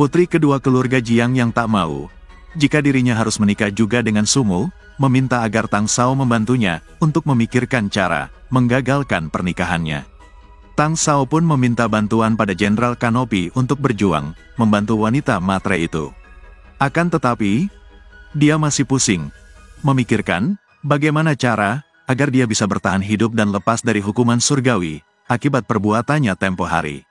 Putri kedua keluarga Jiang yang tak mau, jika dirinya harus menikah juga dengan Sumu, meminta agar Tang Shao membantunya untuk memikirkan cara menggagalkan pernikahannya. Tang Shao pun meminta bantuan pada Jenderal Kanopi untuk berjuang, membantu wanita matre itu. Akan tetapi, dia masih pusing, memikirkan bagaimana cara agar dia bisa bertahan hidup dan lepas dari hukuman surgawi akibat perbuatannya tempo hari.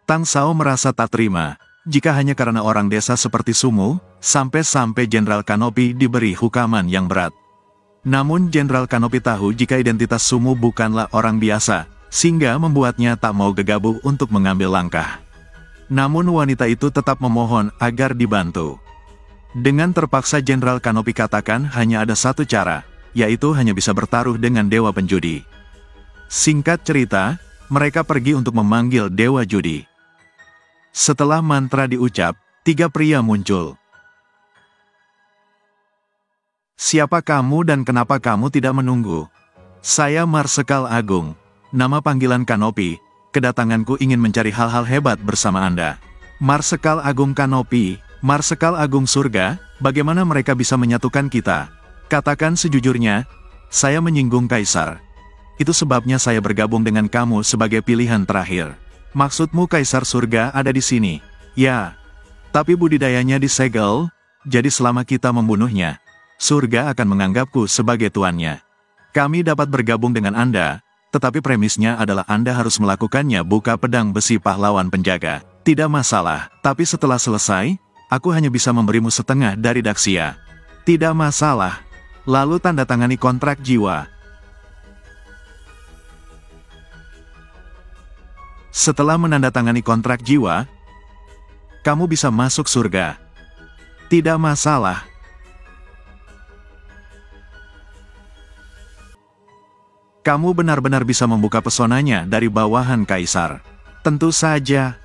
Tang Shao merasa tak terima, jika hanya karena orang desa seperti Sumu, sampai-sampai Jenderal Kanopi diberi hukuman yang berat. Namun Jenderal Kanopi tahu jika identitas Sumu bukanlah orang biasa, sehingga membuatnya tak mau gegabah untuk mengambil langkah. Namun wanita itu tetap memohon agar dibantu. Dengan terpaksa Jenderal Kanopi katakan hanya ada satu cara, yaitu hanya bisa bertaruh dengan dewa penjudi. Singkat cerita, mereka pergi untuk memanggil dewa judi. Setelah mantra diucap, 3 pria muncul. Siapa kamu dan kenapa kamu tidak menunggu? Saya Marsekal Agung. Nama panggilan Kanopi. Kedatanganku ingin mencari hal-hal hebat bersama Anda. Marsekal Agung Kanopi, Marsekal Agung Surga, bagaimana mereka bisa menyatukan kita? Katakan sejujurnya, saya menyinggung Kaisar. Itu sebabnya saya bergabung dengan kamu sebagai pilihan terakhir. Maksudmu Kaisar Surga ada di sini? Ya. Tapi budidayanya disegel, jadi selama kita membunuhnya, surga akan menganggapku sebagai tuannya. Kami dapat bergabung dengan Anda, tetapi premisnya adalah Anda harus melakukannya buka pedang besi pahlawan penjaga. Tidak masalah, tapi setelah selesai, aku hanya bisa memberimu setengah dari Daxia. Tidak masalah. Lalu tanda tangani kontrak jiwa. Setelah menandatangani kontrak jiwa, kamu bisa masuk surga. Tidak masalah. Kamu benar-benar bisa membuka pesonanya dari bawahan Kaisar. Tentu saja.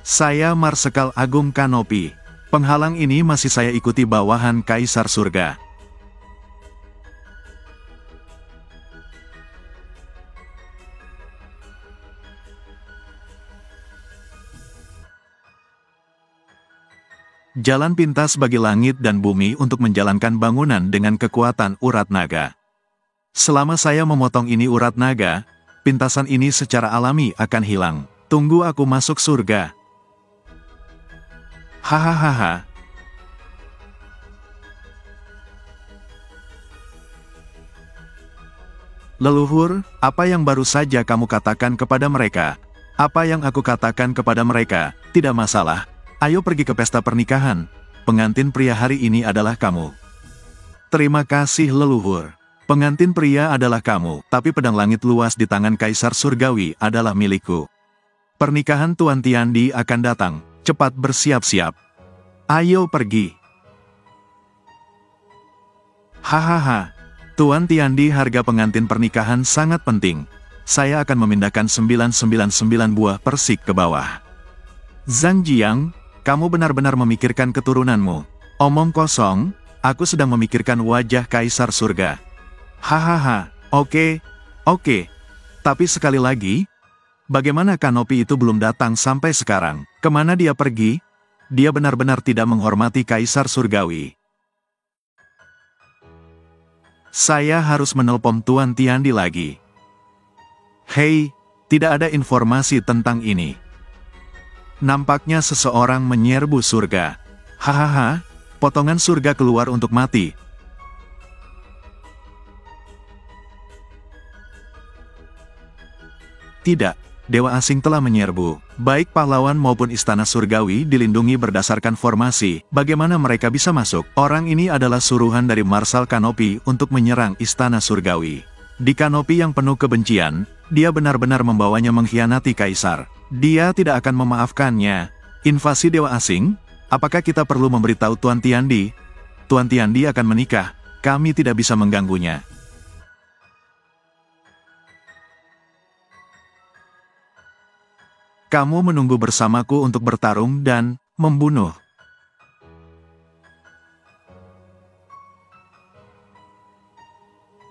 Saya Marsekal Agung Kanopi. Penghalang ini masih saya ikuti bawahan Kaisar Surga. Jalan pintas bagi langit dan bumi untuk menjalankan bangunan dengan kekuatan urat naga. Selama saya memotong ini urat naga, pintasan ini secara alami akan hilang. Tunggu aku masuk surga. Hahaha. Leluhur, apa yang baru saja kamu katakan kepada mereka? Apa yang aku katakan kepada mereka? Tidak masalah. Ayo pergi ke pesta pernikahan. Pengantin pria hari ini adalah kamu. Terima kasih leluhur. Pengantin pria adalah kamu, tapi pedang langit luas di tangan Kaisar Surgawi adalah milikku. Pernikahan Tuan Tiandi akan datang. Cepat bersiap-siap. Ayo pergi. Hahaha. Tuan Tiandi, harga pengantin pernikahan sangat penting. Saya akan memindahkan 999 buah persik ke bawah. Zhang Jiang, kamu benar-benar memikirkan keturunanmu. Omong kosong, aku sedang memikirkan wajah Kaisar Surga. Hahaha, oke. Tapi sekali lagi, bagaimana Kanopi itu belum datang sampai sekarang? Kemana dia pergi? Dia benar-benar tidak menghormati Kaisar Surgawi. Saya harus menelpon Tuan Tiandi lagi. Hei, tidak ada informasi tentang ini. Nampaknya seseorang menyerbu surga. Hahaha, potongan surga keluar untuk mati. Tidak, dewa asing telah menyerbu. Baik pahlawan maupun istana surgawi dilindungi berdasarkan formasi. Bagaimana mereka bisa masuk? Orang ini adalah suruhan dari Marsal Kanopi untuk menyerang istana surgawi. Di Kanopi yang penuh kebencian, dia benar-benar membawanya mengkhianati Kaisar. Dia tidak akan memaafkannya. Invasi dewa asing? Apakah kita perlu memberitahu Tuan Tiandi? Tuan Tiandi akan menikah. Kami tidak bisa mengganggunya. Kamu menunggu bersamaku untuk bertarung dan membunuh.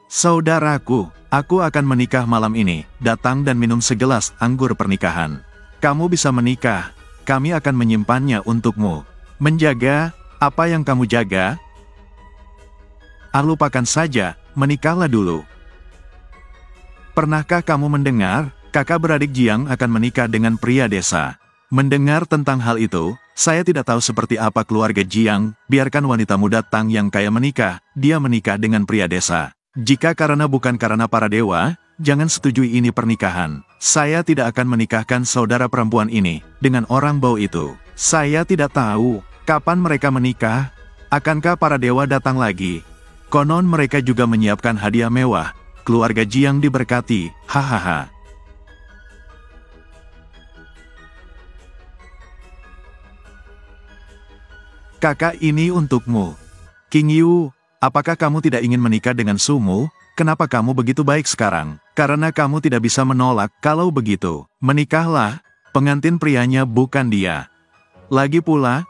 Saudaraku, aku akan menikah malam ini. Datang dan minum segelas anggur pernikahan. Kamu bisa menikah. kami akan menyimpannya untukmu. Menjaga, apa yang kamu jaga? Lupakan saja, menikahlah dulu. Pernahkah kamu mendengar, kakak beradik Jiang akan menikah dengan pria desa? Mendengar tentang hal itu, saya tidak tahu seperti apa keluarga Jiang, biarkan wanita muda Tang yang kaya menikah, dia menikah dengan pria desa. Jika bukan karena para dewa, jangan setujui ini pernikahan. Saya tidak akan menikahkan saudara perempuan ini, dengan orang bau itu. Saya tidak tahu, kapan mereka menikah? Akankah para dewa datang lagi? Konon mereka juga menyiapkan hadiah mewah. Keluarga Jiang diberkati, hahaha. Kakak, ini untukmu. King Yu, apakah kamu tidak ingin menikah dengan Sumu? Kenapa kamu begitu baik sekarang? Karena kamu tidak bisa menolak, kalau begitu, menikahlah. Pengantin prianya bukan dia. Lagi pula,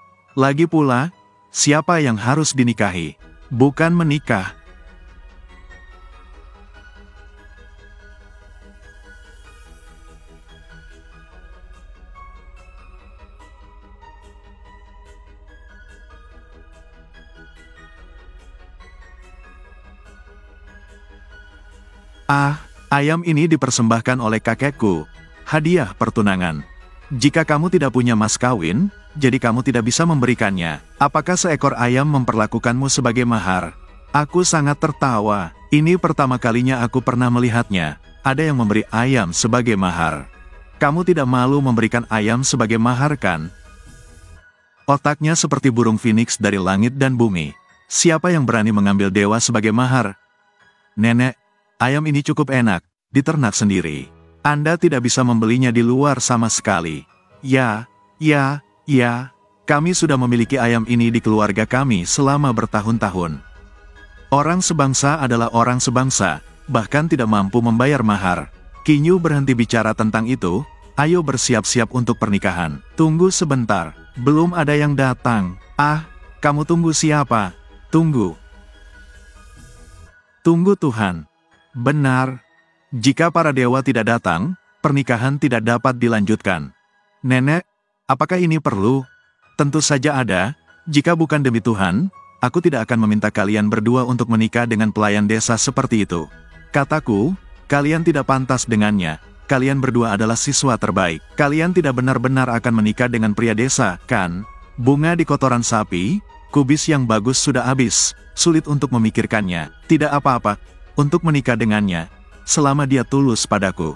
siapa yang harus dinikahi? Bukan menikah. Ayam ini dipersembahkan oleh kakekku. Hadiah pertunangan. Jika kamu tidak punya mas kawin, jadi kamu tidak bisa memberikannya. Apakah seekor ayam memperlakukanmu sebagai mahar? Aku sangat tertawa. Ini pertama kalinya aku pernah melihatnya. Ada yang memberi ayam sebagai mahar. Kamu tidak malu memberikan ayam sebagai mahar, kan? Otaknya seperti burung phoenix dari langit dan bumi. Siapa yang berani mengambil dewa sebagai mahar? Nenek, ayam ini cukup enak, diternak sendiri. Anda tidak bisa membelinya di luar sama sekali. Ya, kami sudah memiliki ayam ini di keluarga kami selama bertahun-tahun. Orang sebangsa adalah orang sebangsa, bahkan tidak mampu membayar mahar. King Yu berhenti bicara tentang itu, ayo bersiap-siap untuk pernikahan. Tunggu sebentar, belum ada yang datang. Kamu tunggu siapa? Tunggu Tuhan. Benar. Jika para dewa tidak datang, pernikahan tidak dapat dilanjutkan. Nenek, apakah ini perlu? Tentu saja ada. Jika bukan demi Tuhan, aku tidak akan meminta kalian berdua untuk menikah dengan pelayan desa seperti itu. Kataku, kalian tidak pantas dengannya. Kalian berdua adalah siswa terbaik. Kalian tidak benar-benar akan menikah dengan pria desa, kan? Bunga di kotoran sapi, kubis yang bagus sudah habis. Sulit untuk memikirkannya. Tidak apa-apa, untuk menikah dengannya. Selama dia tulus padaku.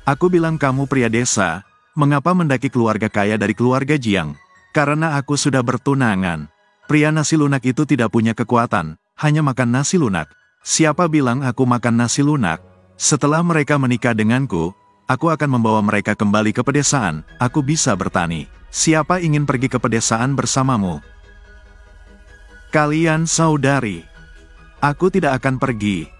Aku bilang kamu pria desa, mengapa mendaki keluarga kaya dari keluarga Jiang? Karena aku sudah bertunangan. Pria nasi lunak itu tidak punya kekuatan, hanya makan nasi lunak. Siapa bilang aku makan nasi lunak? Setelah mereka menikah denganku, aku akan membawa mereka kembali ke pedesaan, aku bisa bertani. Siapa ingin pergi ke pedesaan bersamamu? Kalian saudari. Aku tidak akan pergi.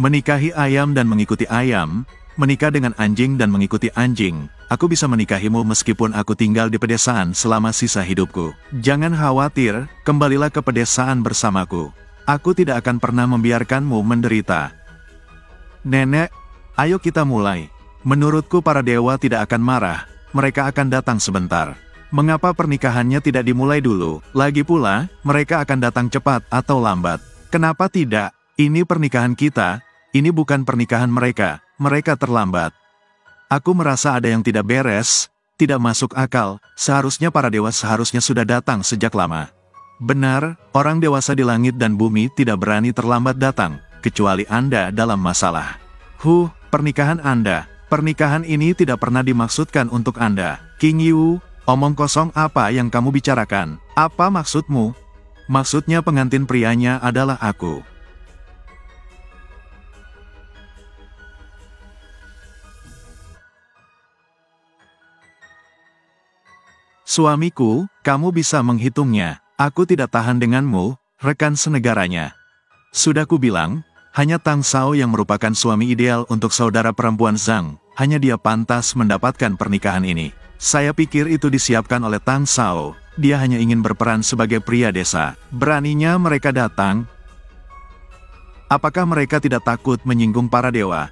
Menikahi ayam dan mengikuti ayam, menikah dengan anjing dan mengikuti anjing. Aku bisa menikahimu meskipun aku tinggal di pedesaan selama sisa hidupku. Jangan khawatir, kembalilah ke pedesaan bersamaku. Aku tidak akan pernah membiarkanmu menderita. Nenek, ayo kita mulai. Menurutku para dewa tidak akan marah, mereka akan datang sebentar. Mengapa pernikahannya tidak dimulai dulu? Lagi pula, mereka akan datang cepat atau lambat. Kenapa tidak? Ini pernikahan kita. Ini bukan pernikahan mereka, mereka terlambat. Aku merasa ada yang tidak beres, tidak masuk akal, seharusnya para dewa sudah datang sejak lama. Benar, orang dewasa di langit dan bumi tidak berani terlambat datang, kecuali Anda dalam masalah. Pernikahan Anda, pernikahan ini tidak pernah dimaksudkan untuk Anda. King Yu, omong kosong apa yang kamu bicarakan? Apa maksudmu? Maksudnya pengantin prianya adalah aku. Suamiku, kamu bisa menghitungnya. Aku tidak tahan denganmu, rekan senegaranya. Sudah kubilang, hanya Tang Sao yang merupakan suami ideal untuk saudara perempuan Zhang. Hanya dia pantas mendapatkan pernikahan ini. Saya pikir itu disiapkan oleh Tang Sao. Dia hanya ingin berperan sebagai pria desa. Beraninya mereka datang. Apakah mereka tidak takut menyinggung para dewa?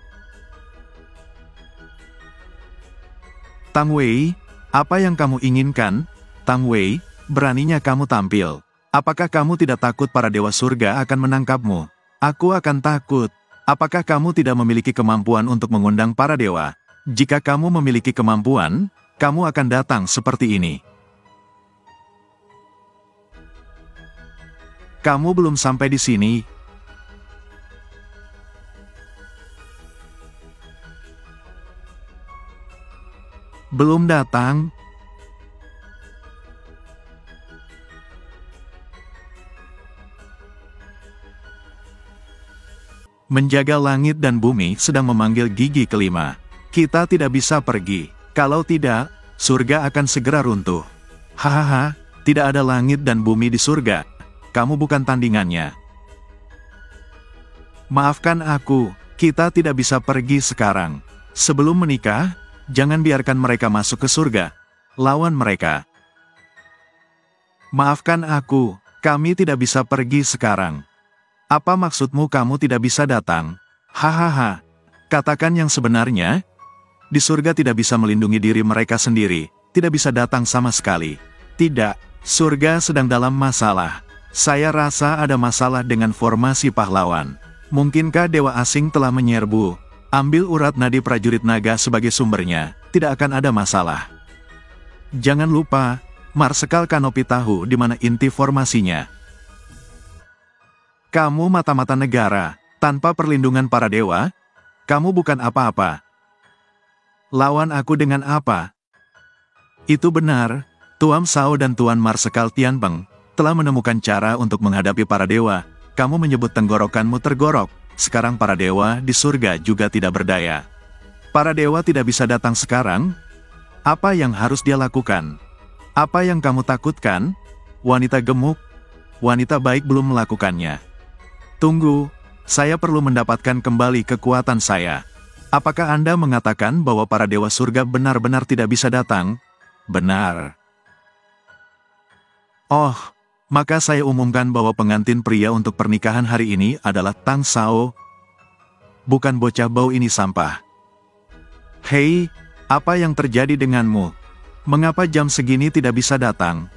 Tang Wei, apa yang kamu inginkan? Tang Wei, beraninya kamu tampil. Apakah kamu tidak takut para dewa surga akan menangkapmu? Aku akan takut. Apakah kamu tidak memiliki kemampuan untuk mengundang para dewa? Jika kamu memiliki kemampuan, kamu akan datang seperti ini. Kamu belum sampai di sini. Belum datang. Menjaga langit dan bumi sedang memanggil gigi kelima. Kita tidak bisa pergi. Kalau tidak, surga akan segera runtuh. Hahaha, tidak ada langit dan bumi di surga. Kamu bukan tandingannya. Maafkan aku, kita tidak bisa pergi sekarang. Sebelum menikah, jangan biarkan mereka masuk ke surga. Lawan mereka. Maafkan aku, kami tidak bisa pergi sekarang. Apa maksudmu kamu tidak bisa datang? Hahaha. Katakan yang sebenarnya. Di surga tidak bisa melindungi diri mereka sendiri. Tidak bisa datang sama sekali. Tidak, surga sedang dalam masalah. Saya rasa ada masalah dengan formasi pahlawan. Mungkinkah dewa asing telah menyerbu? Ambil urat nadi prajurit naga sebagai sumbernya. Tidak akan ada masalah. Jangan lupa, Marsekal Kanopi tahu di mana inti formasinya. Kamu mata-mata negara, tanpa perlindungan para dewa, kamu bukan apa-apa. Lawan aku dengan apa? Itu benar, Tuan Shao dan Tuan Marsekal Tianpeng telah menemukan cara untuk menghadapi para dewa. Kamu menyebut tenggorokanmu tergorok, sekarang para dewa di surga juga tidak berdaya. Para dewa tidak bisa datang sekarang. Apa yang harus dia lakukan? Apa yang kamu takutkan? Wanita gemuk, wanita baik belum melakukannya. Tunggu, saya perlu mendapatkan kembali kekuatan saya. Apakah Anda mengatakan bahwa para dewa surga benar-benar tidak bisa datang? Benar. Oh, maka saya umumkan bahwa pengantin pria untuk pernikahan hari ini adalah Tang Shao. Bukan bocah bau ini sampah. Hei, apa yang terjadi denganmu? Mengapa jam segini tidak bisa datang?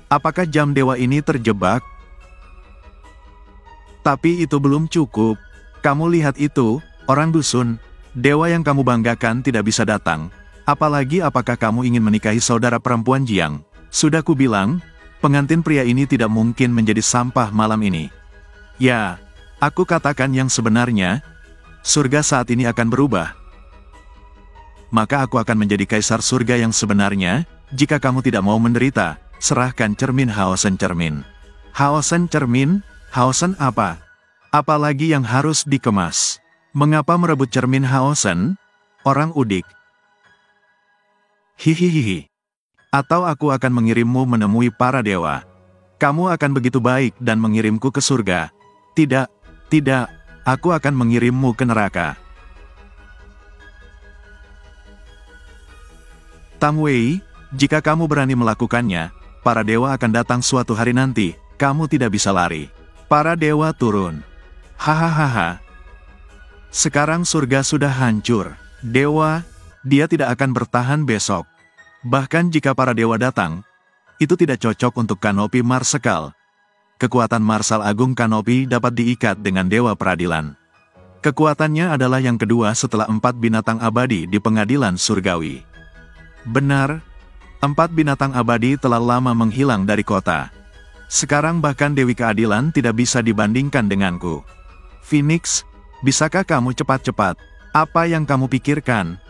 Apakah jam dewa ini terjebak? Tapi itu belum cukup. Kamu lihat itu, orang dusun, dewa yang kamu banggakan tidak bisa datang. Apalagi apakah kamu ingin menikahi saudara perempuan Jiang? Sudah kubilang, pengantin pria ini tidak mungkin menjadi sampah malam ini. Ya, aku katakan yang sebenarnya, surga saat ini akan berubah. Maka aku akan menjadi kaisar surga yang sebenarnya. Jika kamu tidak mau menderita, serahkan cermin Haosen cermin. Haosen cermin? Haosen apa? Apalagi yang harus dikemas? Mengapa merebut cermin Haosen? Orang udik. Hihihihi. Atau aku akan mengirimmu menemui para dewa. Kamu akan begitu baik dan mengirimku ke surga. Tidak, tidak, aku akan mengirimmu ke neraka. Tang Wei, jika kamu berani melakukannya, para dewa akan datang suatu hari nanti, kamu tidak bisa lari. Para dewa turun. Hahaha. Sekarang surga sudah hancur. Dewa, dia tidak akan bertahan besok. Bahkan jika para dewa datang, itu tidak cocok untuk Kanopi Marsekal. Kekuatan Marsal Agung Kanopi dapat diikat dengan Dewa Peradilan. Kekuatannya adalah yang kedua setelah 4 binatang abadi di pengadilan surgawi. Benar, 4 binatang abadi telah lama menghilang dari kota. Sekarang bahkan Dewi Keadilan tidak bisa dibandingkan denganku. Phoenix, bisakah kamu cepat-cepat? Apa yang kamu pikirkan?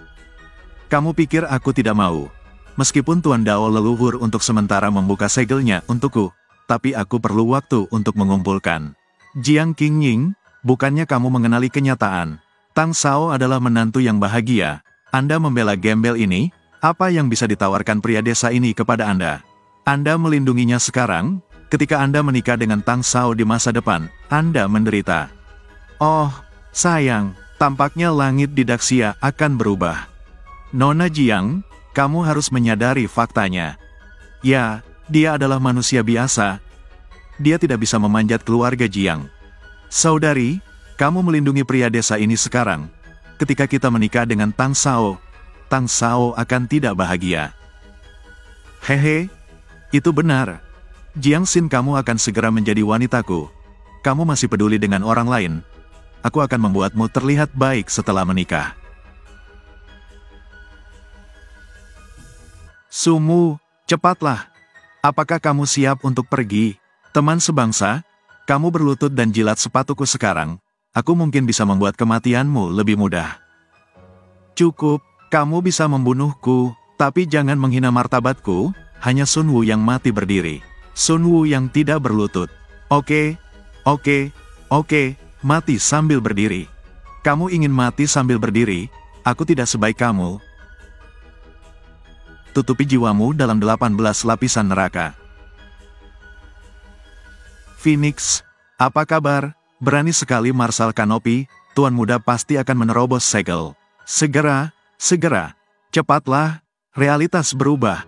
Kamu pikir aku tidak mau? Meskipun Tuan Dao leluhur untuk sementara membuka segelnya untukku, tapi aku perlu waktu untuk mengumpulkan. Jiang Qingying, bukannya kamu mengenali kenyataan. Tang Shao adalah menantu yang bahagia. Anda membela gembel ini? Apa yang bisa ditawarkan pria desa ini kepada Anda? Anda melindunginya sekarang? Ketika Anda menikah dengan Tang Shao di masa depan, Anda menderita. Oh, sayang, tampaknya langit di Daxia akan berubah. Nona Jiang, kamu harus menyadari faktanya. Ya, dia adalah manusia biasa. Dia tidak bisa memanjat keluarga Jiang. Saudari, kamu melindungi pria desa ini sekarang. Ketika kita menikah dengan Tang Shao, Tang Sao akan tidak bahagia. Hehe, itu benar. Jiang Xin, kamu akan segera menjadi wanitaku. Kamu masih peduli dengan orang lain. Aku akan membuatmu terlihat baik setelah menikah. Sumu, cepatlah. Apakah kamu siap untuk pergi? Teman sebangsa, kamu berlutut dan jilat sepatuku sekarang. Aku mungkin bisa membuat kematianmu lebih mudah. Cukup, kamu bisa membunuhku, tapi jangan menghina martabatku. Hanya Sun Wu yang mati berdiri. Sun Wu yang tidak berlutut. Oke, mati sambil berdiri. Kamu ingin mati sambil berdiri? Aku tidak sebaik kamu. Tutupi jiwamu dalam 18 lapisan neraka. Phoenix, apa kabar? Berani sekali Marshal Kanopi, Tuan Muda pasti akan menerobos segel. Segera, cepatlah, realitas berubah.